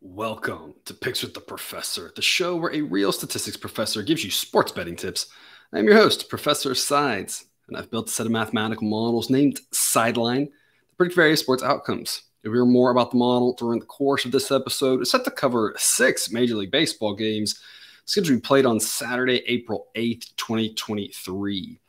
Welcome to Picks with the Professor, the show where a real statistics professor gives you sports betting tips. I'm your host, Professor Sides, and I've built a set of mathematical models named Sideline to predict various sports outcomes. You'll hear more about the model during the course of this episode. It's set to cover 6 Major League Baseball games scheduled to be played on Saturday, April 8th, 2023. In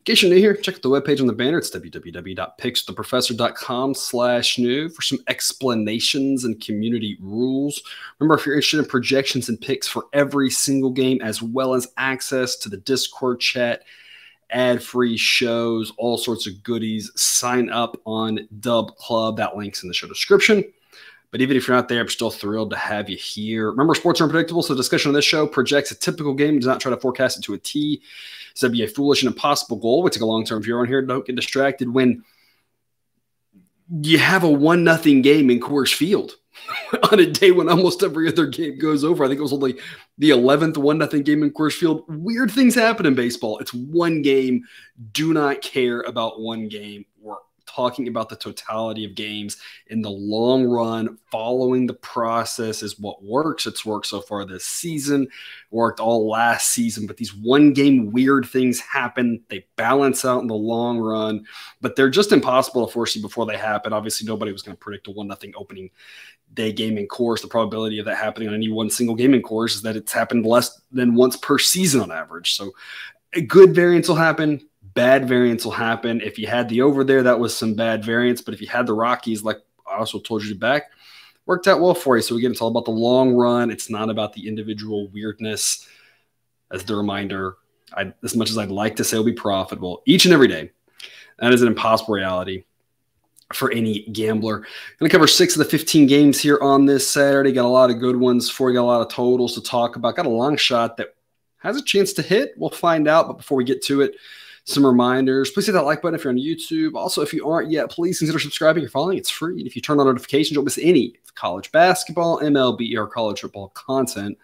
case you're new here, check out the webpage on the banner. It's www.pickswiththeprofessor.com/new for some explanations and community rules. Remember, if you're interested in projections and picks for every single game, as well as access to the Discord chat, ad-free shows, all sorts of goodies, sign up on Dub Club. That link's in the show description. But even if you're not there, I'm still thrilled to have you here. Remember, sports are unpredictable, so the discussion on this show projects a typical game. Does not try to forecast it to a T. So that'd be a foolish and impossible goal. We take a long-term view on here. Don't get distracted when you have a 1-0 game in Coors Field on a day when almost every other game goes over. I think it was only the 11th 1-0 game in Coors Field. Weird things happen in baseball. It's one game. Do not care about one game. We're talking about the totality of games in the long run. Following the process is what works. It's worked so far this season, worked all last season, but these one-game weird things happen. They balance out in the long run, but they're just impossible to foresee before they happen. Obviously, nobody was going to predict a 1-0 opening day game in Coors. The probability of that happening on any one single game in Coors is that it's happened less than once per season on average. So a good variance will happen. Bad variance will happen. If you had the over there, that was some bad variance. But if you had the Rockies, like I also told you to back, worked out well for you. So again, it's all about the long run. It's not about the individual weirdness. As the reminder, as much as I'd like to say it'll be profitable each and every day, that is an impossible reality for any gambler. Going to cover 6 of the 15 games here on this Saturday. Got a lot of good ones for you. Got a lot of totals to talk about. Got a long shot that has a chance to hit. We'll find out. But before we get to it, some reminders. Please hit that like button if you're on YouTube. Also, if you aren't yet, please consider subscribing or following. It's free. And if you turn on notifications, you won't miss any college basketball, MLB, or college football content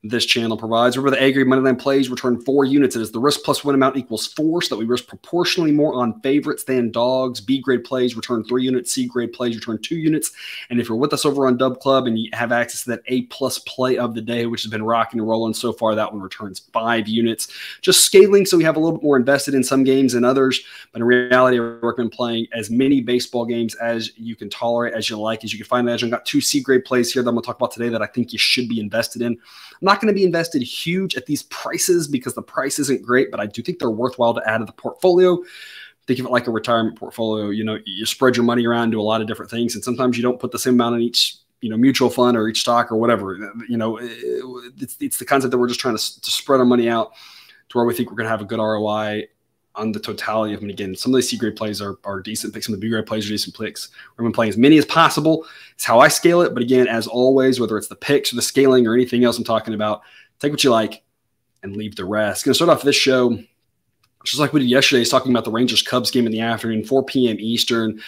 this channel provides. Remember, the A-grade moneyline plays return 4 units. It is the risk plus win amount equals 4, so that we risk proportionally more on favorites than dogs. B-grade plays return 3 units. C-grade plays return 2 units. And if you're with us over on Dub Club and you have access to that A-plus play of the day, which has been rocking and rolling so far, that one returns 5 units. Just scaling, so we have a little bit more invested in some games than others. But in reality, I recommend playing as many baseball games as you can tolerate, as you like, as you can find. I've got 2 C-grade plays here that I'm going to talk about today that I think you should be invested in. I'm not going to be invested huge at these prices because the price isn't great, but I do think they're worthwhile to add to the portfolio. Think of it like a retirement portfolio. You know, you spread your money around to a lot of different things, and sometimes you don't put the same amount in each, mutual fund or each stock or whatever. It's the concept that we're just trying to spread our money out to where we think we're going to have a good ROI on the totality of them. And again, some of these C-grade plays are decent picks. Some of the B-grade plays are decent picks. We're going to play as many as possible. It's how I scale it. But again, as always, whether it's the picks or the scaling or anything else I'm talking about, take what you like and leave the rest. Going to start off this show, just like we did yesterday, is talking about the Rangers-Cubs game in the afternoon, 4 p.m. Eastern.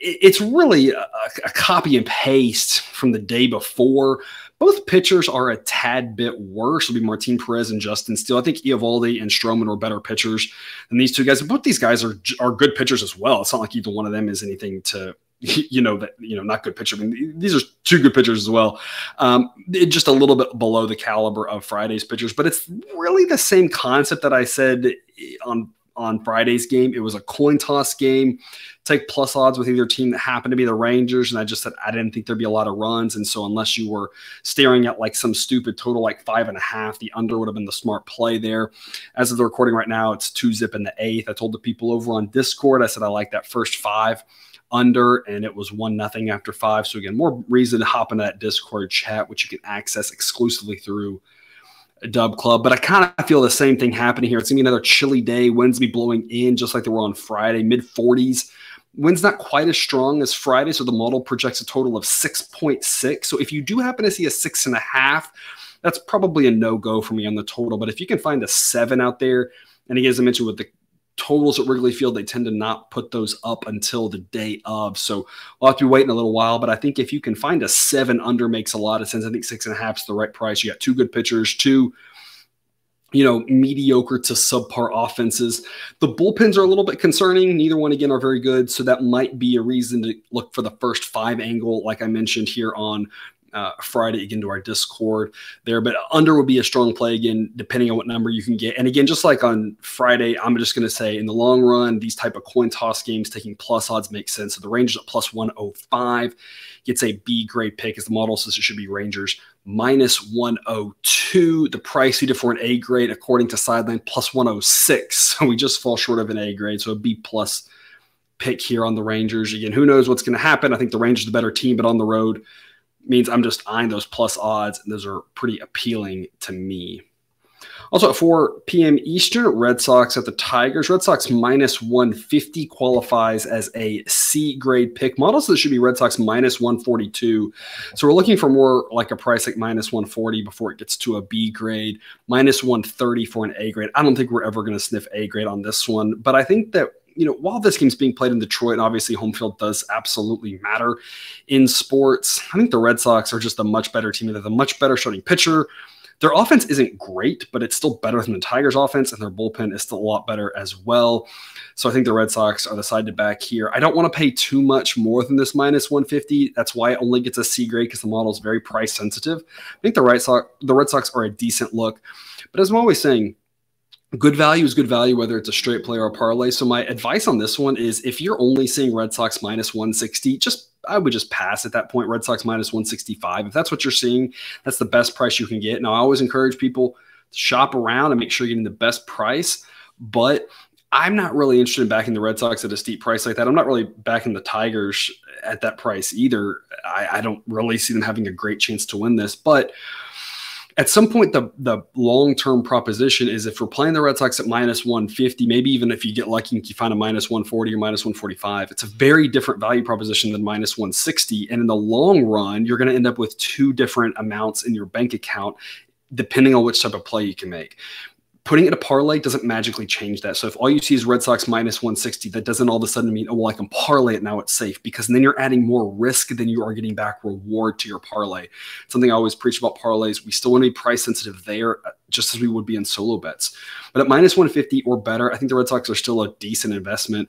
It's really a copy and paste from the day before. Both pitchers are a tad bit worse. It'll be Martin Perez and Justin Steele. I think Eovaldi and Stroman were better pitchers than these two guys. Both these guys are good pitchers as well. It's not like either one of them is anything to, not good pitcher. I mean, these are 2 good pitchers as well. Just a little bit below the caliber of Friday's pitchers, but it's really the same concept that I said on Friday's game. It was a coin toss game. Take plus odds with either team that happened to be the Rangers. And I just said I didn't think there'd be a lot of runs. And so unless you were staring at like some stupid total like 5.5, the under would have been the smart play there. As of the recording right now, it's 2-zip in the 8th. I told the people over on Discord, I said I like that first 5 under, and it was 1-0 after 5. So again, more reason to hop into that Discord chat, which you can access exclusively through Dub Club. But I kind of feel the same thing happening here. It's going to be another chilly day. Winds be blowing in just like they were on Friday, mid-40s. Wind's not quite as strong as Friday, so the model projects a total of 6.6. So if you do happen to see a 6.5, that's probably a no-go for me on the total. But if you can find a 7 out there, and again, as I mentioned with the totals at Wrigley Field, they tend to not put those up until the day of. So we'll have to be waiting a little while. But I think if you can find a 7 under makes a lot of sense. I think 6.5 is the right price. You got 2 good pitchers, 2 mediocre to subpar offenses. The bullpens are a little bit concerning. Neither one, again, are very good. So that might be a reason to look for the first 5 angle, like I mentioned here on Friday, again, to our Discord there. But under would be a strong play, again, depending on what number you can get. And again, just like on Friday, I'm just going to say in the long run, these type of coin toss games, taking plus odds makes sense. So the Rangers at plus 105 gets a B grade pick, as the model says it should be Rangers minus 102. The price either for an A grade, according to Sideline, plus 106. So we just fall short of an A grade. So a B plus pick here on the Rangers. Again, who knows what's going to happen? I think the Rangers are the better team, but on the road means I'm just eyeing those plus odds, and those are pretty appealing to me. Also at 4 p.m. Eastern, Red Sox at the Tigers. Red Sox minus 150 qualifies as a C grade pick. Models that should be Red Sox minus 142. So we're looking for more like a price like minus 140 before it gets to a B grade, minus 130 for an A grade. I don't think we're ever going to sniff A grade on this one, but I think that while this game's being played in Detroit, and obviously home field does absolutely matter in sports, I think the Red Sox are just a much better team. They're the much better starting pitcher. Their offense isn't great, but it's still better than the Tigers' offense, and their bullpen is still a lot better as well. So I think the Red Sox are the side to back here. I don't want to pay too much more than this minus 150. That's why it only gets a C grade, because the model is very price sensitive. I think the Red Sox are a decent look. But as I'm always saying, good value is good value, whether it's a straight play or a parlay. So my advice on this one is if you're only seeing Red Sox minus 160, I would just pass at that point. Red Sox minus 165. If that's what you're seeing, that's the best price you can get. Now, I always encourage people to shop around and make sure you're getting the best price, but I'm not really interested in backing the Red Sox at a steep price like that. I'm not really backing the Tigers at that price either. I don't really see them having a great chance to win this, but at some point, the long-term proposition is if we're playing the Red Sox at minus 150, maybe even if you get lucky and you find a minus 140 or minus 145, it's a very different value proposition than minus 160. And in the long run, you're going to end up with 2 different amounts in your bank account, depending on which type of play you can make. Putting it a parlay doesn't magically change that. So if all you see is Red Sox minus 160, that doesn't all of a sudden mean, oh, well, I can parlay it, now it's safe, because then you're adding more risk than you are getting back reward to your parlay. Something I always preach about parlays, we still want to be price sensitive there, just as we would be in solo bets. But at minus 150 or better, I think the Red Sox are still a decent investment.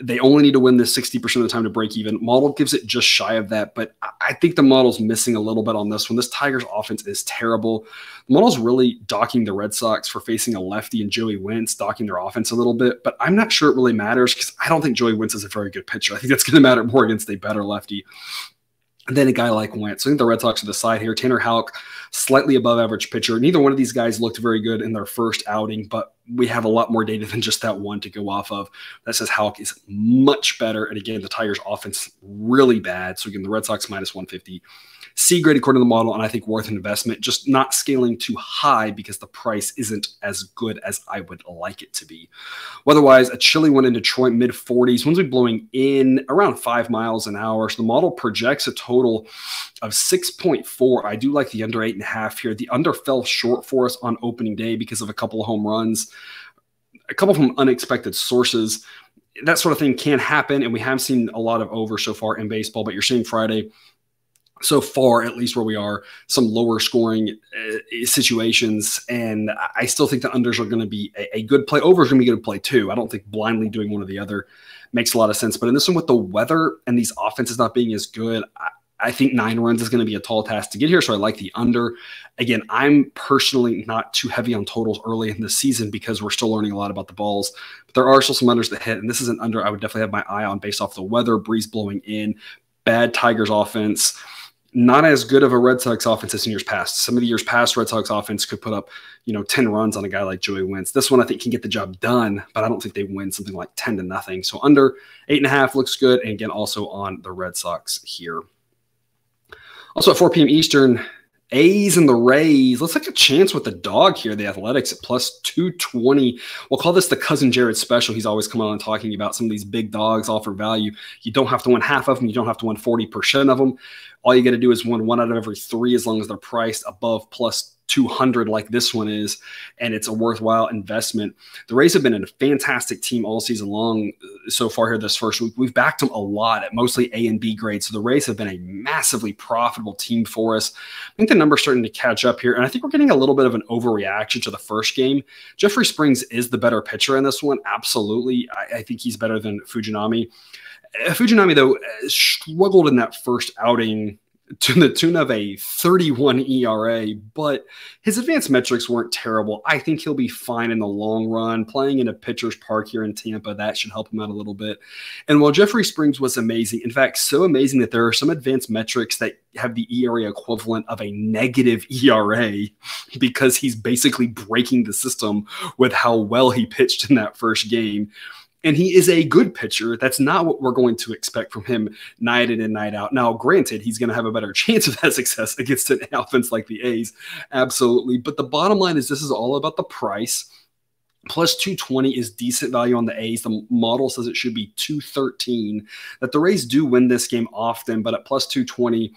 They only need to win this 60% of the time to break even. Model gives it just shy of that, but I think the model's missing a little bit on this one. This Tigers offense is terrible. The model's really docking the Red Sox for facing a lefty and Joey Wentz, docking their offense a little bit, but I'm not sure it really matters because I don't think Joey Wentz is a very good pitcher. I think that's going to matter more against a better lefty than a guy like Wentz. So I think the Red Sox are the side here. Tanner Houck, slightly above average pitcher. Neither one of these guys looked very good in their first outing, but we have a lot more data than just that one to go off of. That says Houck is much better. And again, the Tigers offense really bad. So again, the Red Sox minus 150. C grade according to the model, and I think worth an investment, just not scaling too high because the price isn't as good as I would like it to be. Otherwise, a chilly one in Detroit, mid-40s. Winds will be blowing in around 5 miles an hour. So the model projects a total of 6.4. I do like the under 8.5 here. The under fell short for us on opening day because of a couple of home runs, a couple from unexpected sources. That sort of thing can happen, and we have seen a lot of over so far in baseball, but you're seeing Friday so far, at least where we are, some lower scoring situations. And I still think the unders are going to be a good play. Over is going to be a good play too. I don't think blindly doing one or the other makes a lot of sense. But in this one with the weather and these offenses not being as good, I think 9 runs is going to be a tall task to get here. So I like the under. Again, I'm personally not too heavy on totals early in the season because we're still learning a lot about the balls. But there are still some unders that hit. And this is an under I would definitely have my eye on based off the weather, breeze blowing in, bad Tigers offense. Not as good of a Red Sox offense as in years past. Some of the years past, Red Sox offense could put up, 10 runs on a guy like Joey Wentz. This one I think can get the job done, but I don't think they win something like 10-0. So under 8.5 looks good. And again, also on the Red Sox here. Also at 4 p.m. Eastern, A's and the Rays. Let's take a chance with the dog here. The Athletics at plus 220. We'll call this the Cousin Jared special. He's always coming on and talking about some of these big dogs offer value. You don't have to win half of them. You don't have to win 40% of them. All you got to do is win 1 out of every 3 as long as they're priced above plus 200 like this one is, and it's a worthwhile investment. The Rays have been a fantastic team all season long so far here this first week. We've backed them a lot at mostly A and B grades, so the Rays have been a massively profitable team for us. I think the number's starting to catch up here, and I think we're getting a little bit of an overreaction to the first game. Jeffrey Springs is the better pitcher in this one, absolutely. I think he's better than Fujinami. Fujinami, though, struggled in that first outing to the tune of a 31 ERA, but his advanced metrics weren't terrible. I think he'll be fine in the long run. Playing in a pitcher's park here in Tampa, that should help him out a little bit. And while Jeffrey Springs was amazing, in fact, so amazing that there are some advanced metrics that have the ERA equivalent of a negative ERA because he's basically breaking the system with how well he pitched in that first game. And he is a good pitcher. That's not what we're going to expect from him night in and night out. Now, granted, he's going to have a better chance of that success against an offense like the A's. Absolutely. But the bottom line is this is all about the price. Plus 220 is decent value on the A's. The model says it should be 213. That the Rays do win this game often, but at plus 220,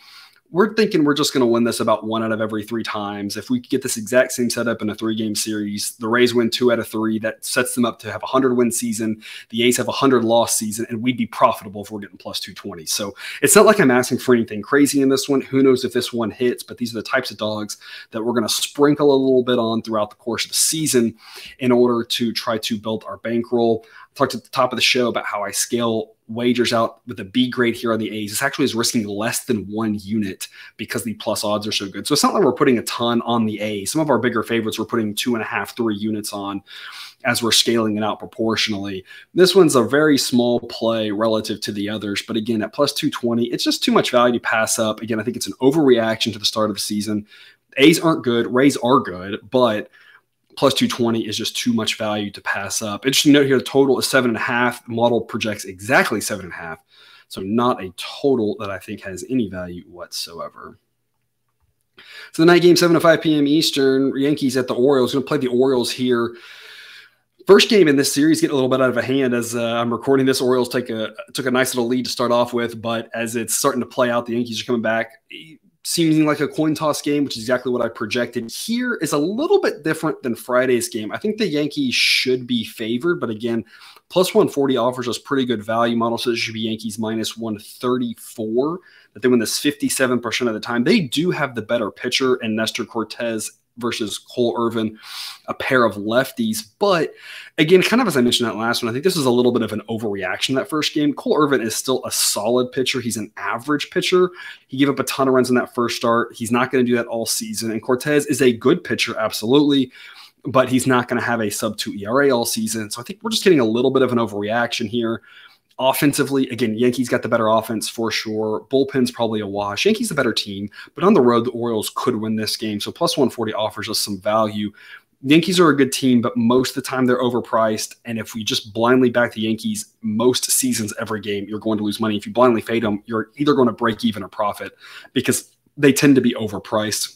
we're thinking we're just going to win this about 1 out of every 3 times. If we get this exact same setup in a 3-game series, the Rays win 2 out of 3. That sets them up to have a 100-win season. The A's have a 100-loss season, and we'd be profitable if we're getting plus 220. So it's not like I'm asking for anything crazy in this one. Who knows if this one hits, but these are the types of dogs that we're going to sprinkle a little bit on throughout the course of the season in order to try to build our bankroll. I talked at the top of the show about how I scale wagers out with a B grade here on the A's. This actually is risking less than 1 unit because the plus odds are so good. So it's not like we're putting a ton on the A's. Some of our bigger favorites we're putting 2.5, 3 units on as we're scaling it out proportionally. This one's a very small play relative to the others. But again, at plus 220, it's just too much value to pass up. Again, I think it's an overreaction to the start of the season. A's aren't good. Rays are good, but plus 220 is just too much value to pass up. Interesting note here, the total is 7.5. The model projects exactly 7.5. So not a total that I think has any value whatsoever. So the night game, 7 to 5 p.m. Eastern, Yankees at the Orioles. Going to play the Orioles here. First game in this series getting a little bit out of a hand as I'm recording this. Orioles took a nice little lead to start off with, but as it's starting to play out, the Yankees are coming back. Seeming like a coin toss game, which is exactly what I projected. Here is a little bit different than Friday's game. I think the Yankees should be favored, but again, plus 140 offers us pretty good value. Model says it should be Yankees minus 134, that they win this 57% of the time. They do have the better pitcher in Nestor Cortez versus Cole Irvin, a pair of lefties. But again, kind of as I mentioned that last one, I think this is a little bit of an overreaction that first game. Cole Irvin is still a solid pitcher. He's an average pitcher. He gave up a ton of runs in that first start. He's not going to do that all season. And Cortez is a good pitcher, absolutely, but he's not going to have a sub-2 ERA all season. So I think we're just getting a little bit of an overreaction here. Offensively, again, Yankees got the better offense for sure. Bullpen's probably a wash. Yankees the better team, but on the road, the Orioles could win this game. So plus 140 offers us some value. Yankees are a good team, but most of the time they're overpriced. And if we just blindly back the Yankees most seasons, every game, you're going to lose money. If you blindly fade them, you're either going to break even or profit because they tend to be overpriced.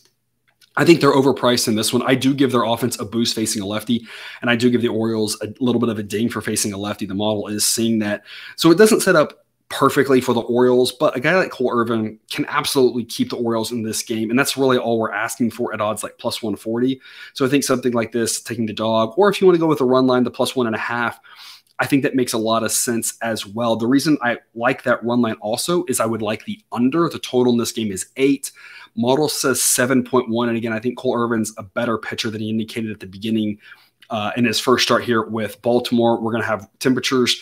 I think they're overpriced in this one. I do give their offense a boost facing a lefty, and I do give the Orioles a little bit of a ding for facing a lefty. The model is seeing that. So it doesn't set up perfectly for the Orioles, but a guy like Cole Irvin can absolutely keep the Orioles in this game, and that's really all we're asking for at odds like plus 140. So I think something like this, taking the dog, or if you want to go with a run line, the plus 1.5, I think that makes a lot of sense as well. The reason I like that run line also is I would like the under. The total in this game is 8. Model says 7.1. And again, I think Cole Irvin's a better pitcher than he indicated at the beginning in his first start here with Baltimore. We're going to have temperatures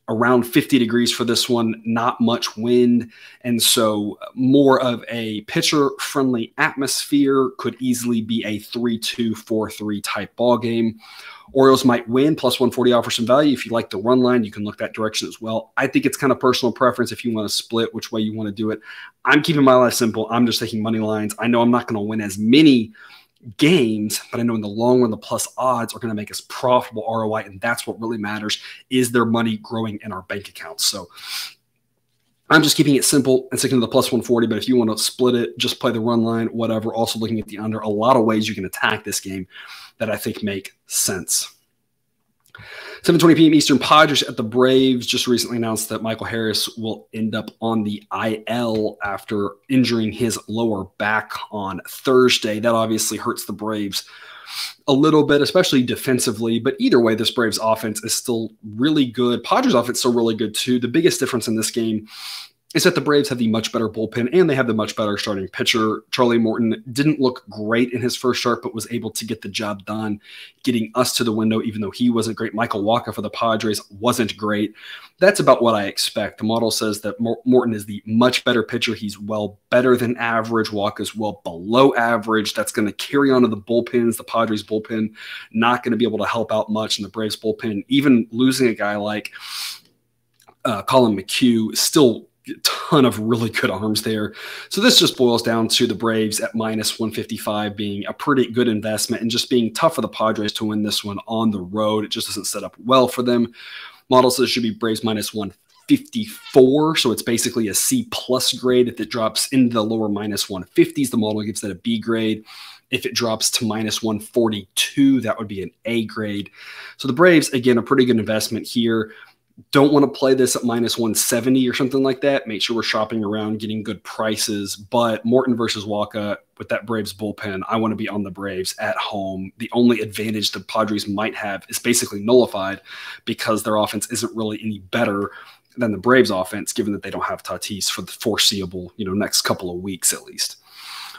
around 50 degrees for this one, not much wind. And so more of a pitcher-friendly atmosphere, could easily be a 3-2, 4-3 type ball game. Orioles might win, plus 140 offers some value. If you like the run line, you can look that direction as well. I think it's kind of personal preference if you want to split which way you want to do it. I'm keeping my life simple. I'm just taking money lines. I know I'm not going to win as many games, but I know in the long run, the plus odds are going to make us profitable ROI, and that's what really matters. Is there money growing in our bank accounts? So I'm just keeping it simple and sticking to the plus 140, but if you want to split it, just play the run line, whatever. Also looking at the under. A lot of ways you can attack this game that I think make sense. 7:20 p.m. Eastern, Padres at the Braves. Just recently announced that Michael Harris will end up on the IL after injuring his lower back on Thursday. That obviously hurts the Braves a little bit, especially defensively. But either way, this Braves offense is still really good. Padres offense is still really good too. The biggest difference in this game is that the Braves have the much better bullpen and they have the much better starting pitcher. Charlie Morton didn't look great in his first start, but was able to get the job done, getting us to the window, even though he wasn't great. Michael Wacha for the Padres wasn't great. That's about what I expect. The model says that Morton is the much better pitcher. He's well better than average. Wacha is well below average. That's going to carry on to the bullpens. The Padres bullpen not going to be able to help out much in the Braves bullpen. Even losing a guy like Colin McHugh, still ton of really good arms there. So this just boils down to the Braves at -155 being a pretty good investment and just being tough for the Padres to win this one on the road. It just doesn't set up well for them. Model says it should be Braves -154. So it's basically a C+ grade. If it drops into the lower -150s, the model gives that a B grade. If it drops to -142, that would be an A grade. So the Braves, again, a pretty good investment here. Don't want to play this at -170 or something like that. Make sure we're shopping around, getting good prices. But Morton versus Wacha with that Braves bullpen, I want to be on the Braves at home. The only advantage the Padres might have is basically nullified because their offense isn't really any better than the Braves offense, given that they don't have Tatis for the foreseeable, next couple of weeks at least.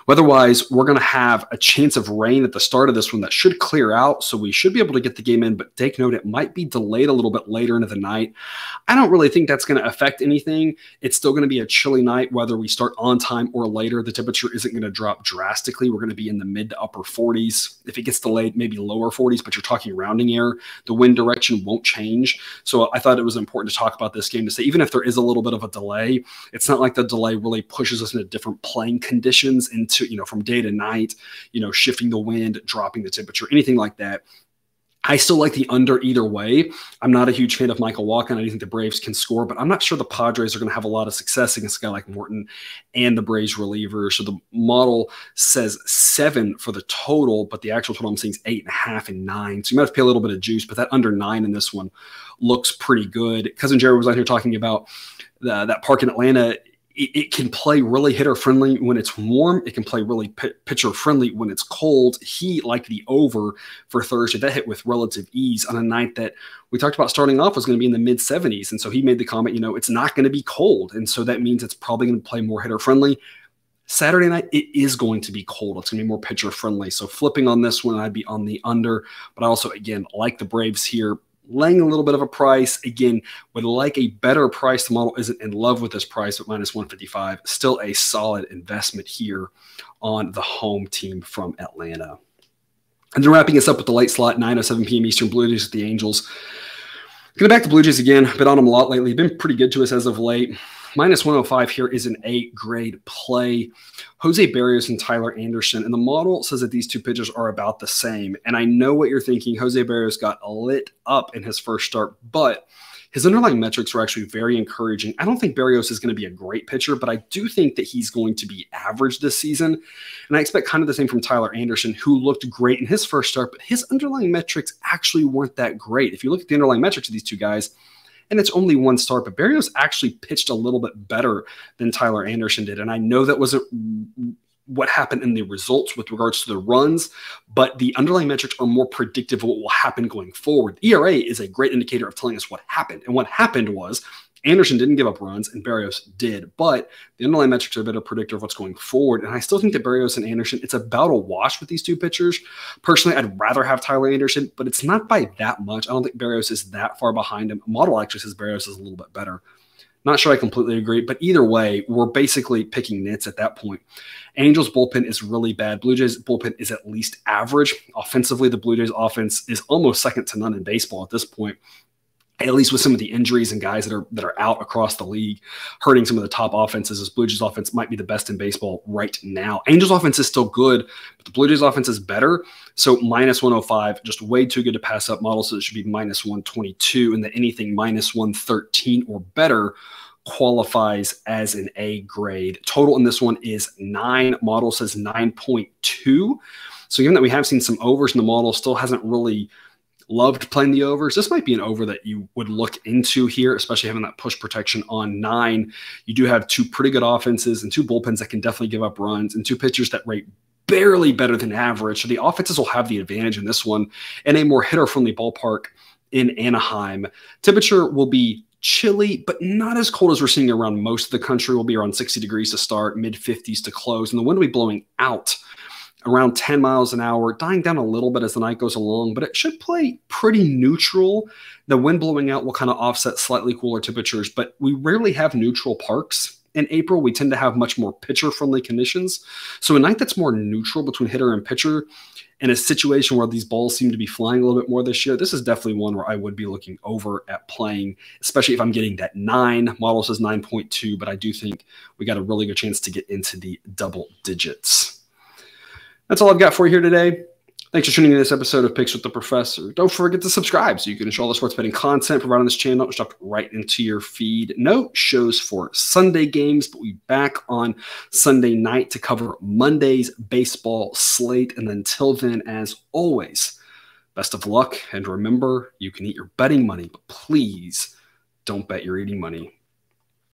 Otherwise, we're going to have a chance of rain at the start of this one that should clear out, so we should be able to get the game in, but take note, it might be delayed a little bit later into the night. I don't really think that's going to affect anything. It's still going to be a chilly night, whether we start on time or later. The temperature isn't going to drop drastically. We're going to be in the mid to upper 40s. If it gets delayed, maybe lower 40s, but you're talking rounding error. The wind direction won't change. So I thought it was important to talk about this game to say, even if there is a little bit of a delay, it's not like the delay really pushes us into different playing conditions into from day to night, shifting the wind, dropping the temperature, anything like that. I still like the under either way. I'm not a huge fan of Michael Wacha, and I do think the Braves can score, but I'm not sure the Padres are going to have a lot of success against a guy like Morton and the Braves relievers. So the model says 7 for the total, but the actual total I'm seeing is 8.5 and 9. So you might have to pay a little bit of juice, but that under 9 in this one looks pretty good. Cousin Jerry was out here talking about that park in Atlanta. It can play really hitter-friendly when it's warm. It can play really pitcher-friendly when it's cold. He liked the over for Thursday. That hit with relative ease on a night that we talked about starting off was going to be in the mid-70s. And so he made the comment, it's not going to be cold. And so that means it's probably going to play more hitter-friendly. Saturday night, it is going to be cold. It's going to be more pitcher-friendly. So flipping on this one, I'd be on the under. But I also, again, like the Braves here, laying a little bit of a price. Again, would like a better price. The model isn't in love with this price at -155. Still a solid investment here on the home team from Atlanta. And then wrapping us up with the late slot, 9:07 p.m. Eastern, Blue Jays at the Angels. Going back to Blue Jays again. Been on them a lot lately. Been pretty good to us as of late. -105 here is an A-grade play. Jose Berrios and Tyler Anderson. And the model says that these two pitchers are about the same. And I know what you're thinking. Jose Berrios got lit up in his first start, but his underlying metrics are actually very encouraging. I don't think Berrios is going to be a great pitcher, but I do think that he's going to be average this season. And I expect kind of the same from Tyler Anderson, who looked great in his first start, but his underlying metrics actually weren't that great. If you look at the underlying metrics of these two guys, and it's only one start, but Berrios actually pitched a little bit better than Tyler Anderson did. And I know that wasn't what happened in the results with regards to the runs, but the underlying metrics are more predictive of what will happen going forward. ERA is a great indicator of telling us what happened. And what happened was Anderson didn't give up runs and Berrios did, but the underlying metrics are a better predictor of what's going forward. And I still think that Berrios and Anderson, it's about a wash with these two pitchers. Personally, I'd rather have Tyler Anderson, but it's not by that much. I don't think Berrios is that far behind him. Model actually says Berrios is a little bit better. Not sure I completely agree, but either way, we're basically picking nits at that point. Angels bullpen is really bad. Blue Jays bullpen is at least average. Offensively, the Blue Jays offense is almost second to none in baseball at this point, at least with some of the injuries and guys that are out across the league, hurting some of the top offenses. As Blue Jays offense might be the best in baseball right now. Angels offense is still good, but the Blue Jays offense is better. So -105, just way too good to pass up. Model says it should be -122, and that anything -113 or better qualifies as an A grade. Total in this one is 9. Model says 9.2. So given that we have seen some overs in the model, still hasn't really Loved playing the overs. This might be an over that you would look into here, especially having that push protection on 9. You do have 2 pretty good offenses and 2 bullpens that can definitely give up runs and 2 pitchers that rate barely better than average. So the offenses will have the advantage in this one in a more hitter-friendly ballpark in Anaheim. Temperature will be chilly, but not as cold as we're seeing around most of the country. We'll be around 60 degrees to start, mid-50s to close, and the wind will be blowing out around 10 miles an hour, dying down a little bit as the night goes along, but it should play pretty neutral. The wind blowing out will kind of offset slightly cooler temperatures, but we rarely have neutral parks. In April, we tend to have much more pitcher-friendly conditions. So a night that's more neutral between hitter and pitcher, in a situation where these balls seem to be flying a little bit more this year, this is definitely one where I would be looking over at playing, especially if I'm getting that 9. Model says 9.2, but I do think we got a really good chance to get into the double digits. That's all I've got for you here today. Thanks for tuning in to this episode of Picks with the Professor. Don't forget to subscribe so you can enjoy all the sports betting content provided on this channel. It's dropped right into your feed. No shows for Sunday games, but we'll be back on Sunday night to cover Monday's baseball slate. And until then, as always, best of luck. And remember, you can eat your betting money, but please don't bet your eating money.